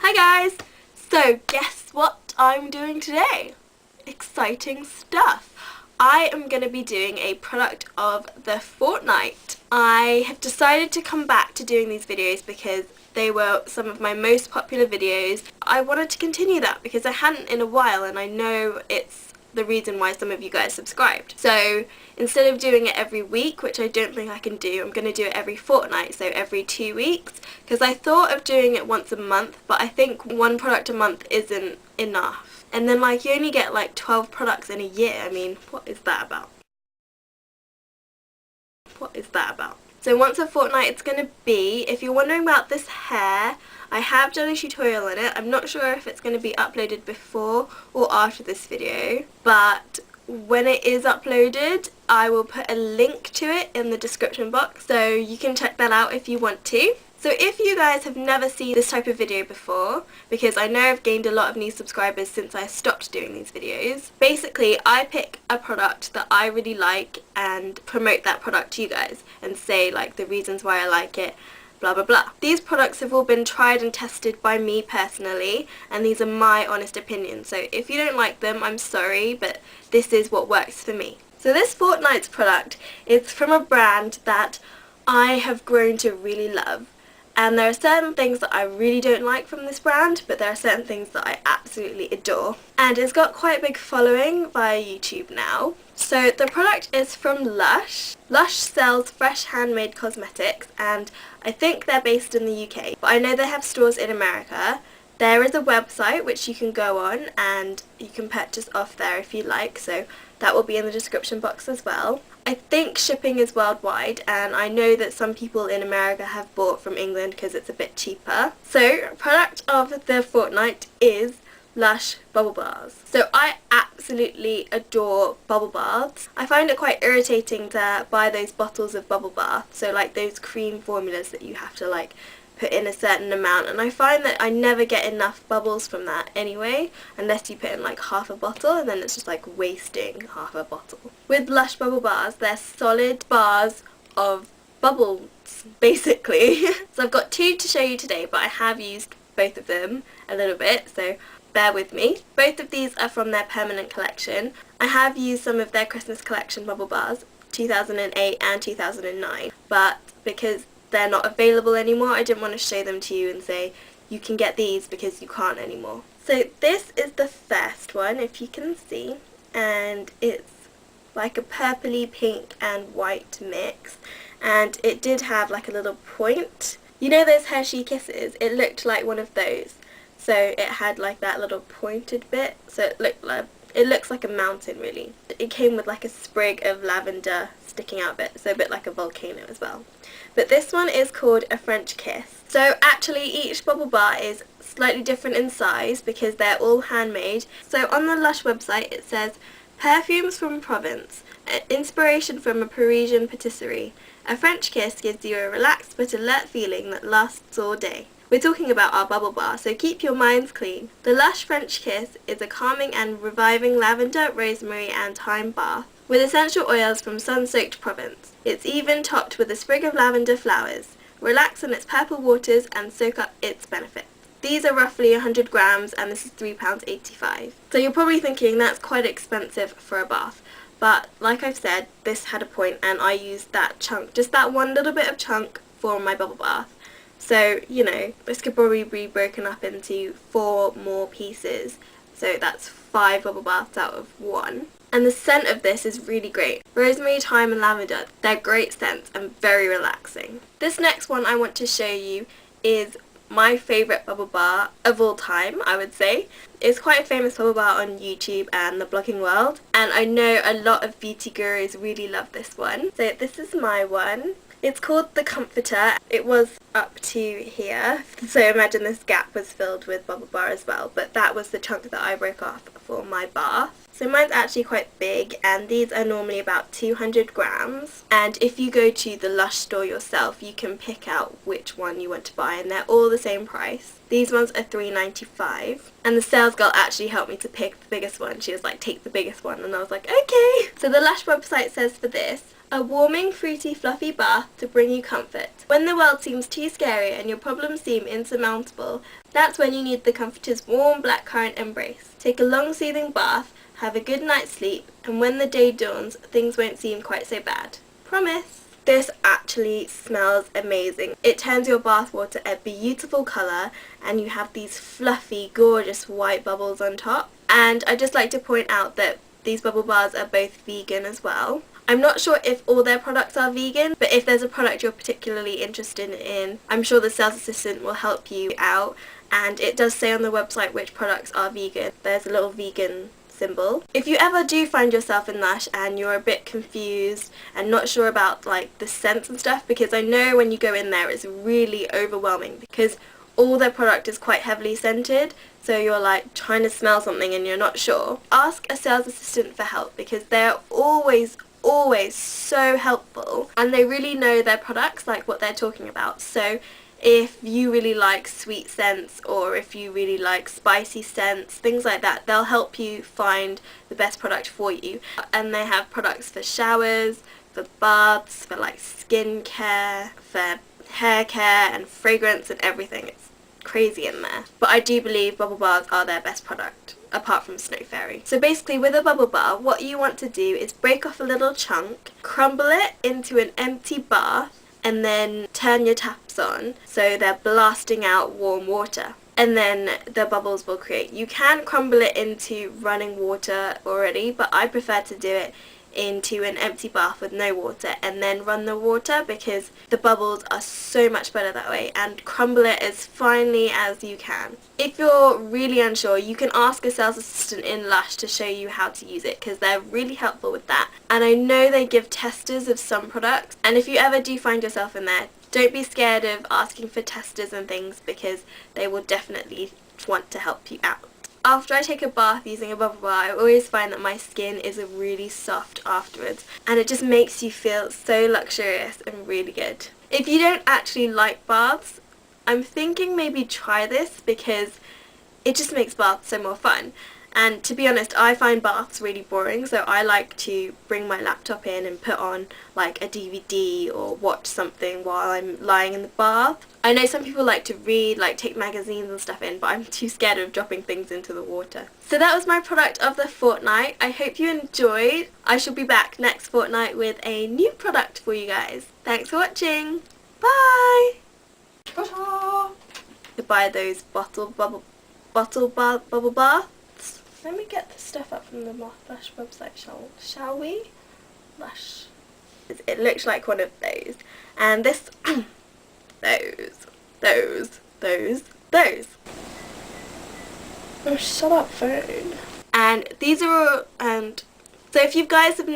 Hi guys! So guess what I'm doing today? Exciting stuff! I am going to be doing a product of the Fortnight. I have decided to come back to doing these videos because they were some of my most popular videos. I wanted to continue that because I hadn't in a while, and I know it's the reason why some of you guys subscribed. So instead of doing it every week, which I don't think I can do, I'm going to do it every fortnight, so every 2 weeks, because I thought of doing it once a month, but I think one product a month isn't enough. And then like you only get like 12 products in a year. I mean, what is that about? What is that about? So once a fortnight it's going to be, if you're wondering about this hair, I have done a tutorial on it. I'm not sure if it's going to be uploaded before or after this video, but when it is uploaded I will put a link to it in the description box, so you can check that out if you want to. So if you guys have never seen this type of video before, because I know I've gained a lot of new subscribers since I stopped doing these videos, basically I pick a product that I really like and promote that product to you guys and say like the reasons why I like it, blah blah blah. These products have all been tried and tested by me personally, and these are my honest opinions, so if you don't like them, I'm sorry, but this is what works for me. So this Fortnight's product is from a brand that I have grown to really love. And there are certain things that I really don't like from this brand, but there are certain things that I absolutely adore. And it's got quite a big following via YouTube now. So the product is from Lush. Lush sells fresh handmade cosmetics, and I think they're based in the UK, but I know they have stores in America. There is a website which you can go on and you can purchase off there if you like, so that will be in the description box as well. I think shipping is worldwide, and I know that some people in America have bought from England because it's a bit cheaper. So product of the Fortnight is Lush bubble baths. So I absolutely adore bubble baths. I find it quite irritating to buy those bottles of bubble bath, so like those cream formulas that you have to like put in a certain amount, and I find that I never get enough bubbles from that anyway, unless you put in like half a bottle, and then it's just like wasting half a bottle. With Lush bubble bars, they're solid bars of bubbles basically. So I've got two to show you today, but I have used both of them a little bit, so bear with me. Both of these are from their permanent collection. I have used some of their Christmas collection bubble bars, 2008 and 2009, but because they're not available anymore, I didn't want to show them to you and say you can get these because you can't anymore. So this is the first one, if you can see, and it's like a purpley pink and white mix, and it did have like a little point. You know those Hershey Kisses? It looked like one of those. So it had like that little pointed bit, so it looks like a mountain really. It came with like a sprig of lavender sticking out a bit, so a bit like a volcano as well. But this one is called a French Kiss. So actually each bubble bar is slightly different in size because they're all handmade. So on the Lush website it says, perfumes from Provence, inspiration from a Parisian patisserie. A French kiss gives you a relaxed but alert feeling that lasts all day. We're talking about our bubble bar, so keep your minds clean. The Lush French Kiss is a calming and reviving lavender, rosemary and thyme bath with essential oils from sun-soaked Provence. It's even topped with a sprig of lavender flowers. Relax in its purple waters and soak up its benefits. These are roughly 100 grams and this is £3.85. So you're probably thinking that's quite expensive for a bath. But like I've said, this had a point and I used that chunk, just that one little bit of chunk for my bubble bath. So, you know, this could probably be broken up into 4 more pieces. So that's 5 bubble baths out of 1. And the scent of this is really great. Rosemary, thyme and lavender, they're great scents and very relaxing. This next one I want to show you is my favourite bubble bar of all time, I would say. It's quite a famous bubble bar on YouTube and the blogging world, and I know a lot of beauty gurus really love this one. So this is my one. It's called the Comforter. It was up to here, so imagine this gap was filled with bubble bar as well, but that was the chunk that I broke off for my bath. So mine's actually quite big, and these are normally about 200 grams. And if you go to the Lush store yourself, you can pick out which one you want to buy, and they're all the same price. These ones are $3.95, and the sales girl actually helped me to pick the biggest one. She was like, take the biggest one, and I was like, okay. So the Lush website says for this, a warming, fruity, fluffy bath to bring you comfort. When the world seems too too scary and your problems seem insurmountable, that's when you need the Comforter's warm blackcurrant embrace. Take a long soothing bath, have a good night's sleep, and when the day dawns, things won't seem quite so bad. Promise! This actually smells amazing. It turns your bath water a beautiful colour and you have these fluffy, gorgeous white bubbles on top. And I'd just like to point out that these bubble bars are both vegan as well. I'm not sure if all their products are vegan, but if there's a product you're particularly interested in, I'm sure the sales assistant will help you out. And it does say on the website which products are vegan. There's a little vegan symbol. If you ever do find yourself in Lush and you're a bit confused and not sure about like the scents and stuff, because I know when you go in there it's really overwhelming because all their product is quite heavily scented, so you're like trying to smell something and you're not sure. Ask a sales assistant for help because they're always so helpful and they really know their products, like what they're talking about. So if you really like sweet scents or if you really like spicy scents, things like that, they'll help you find the best product for you. And they have products for showers, for baths, for like skin care, for hair care and fragrance and everything. It's crazy in there. But I do believe bubble bars are their best product, apart from Snow Fairy. So basically with a bubble bar, what you want to do is break off a little chunk, crumble it into an empty bath, and then turn your taps on so they're blasting out warm water. And then the bubbles will create. You can crumble it into running water already, but I prefer to do it into an empty bath with no water and then run the water because the bubbles are so much better that way, and crumble it as finely as you can. If you're really unsure, you can ask a sales assistant in Lush to show you how to use it because they're really helpful with that. And I know they give testers of some products, and if you ever do find yourself in there, don't be scared of asking for testers and things because they will definitely want to help you out. After I take a bath using a bubble bar, I always find that my skin is really soft afterwards and it just makes you feel so luxurious and really good. If you don't actually like baths, I'm thinking maybe try this because it just makes baths so more fun. And to be honest, I find baths really boring, so I like to bring my laptop in and put on like a DVD or watch something while I'm lying in the bath. I know some people like to read, like take magazines and stuff in, but I'm too scared of dropping things into the water. So that was my product of the fortnight. I hope you enjoyed. I shall be back next fortnight with a new product for you guys. Thanks for watching. Bye! To buy those bubble baths. Let me get the stuff up from the Lush website, shall we? Lush. It looks like one of those. And this, those. Oh, shut up, phone. And these are all, and so if you guys have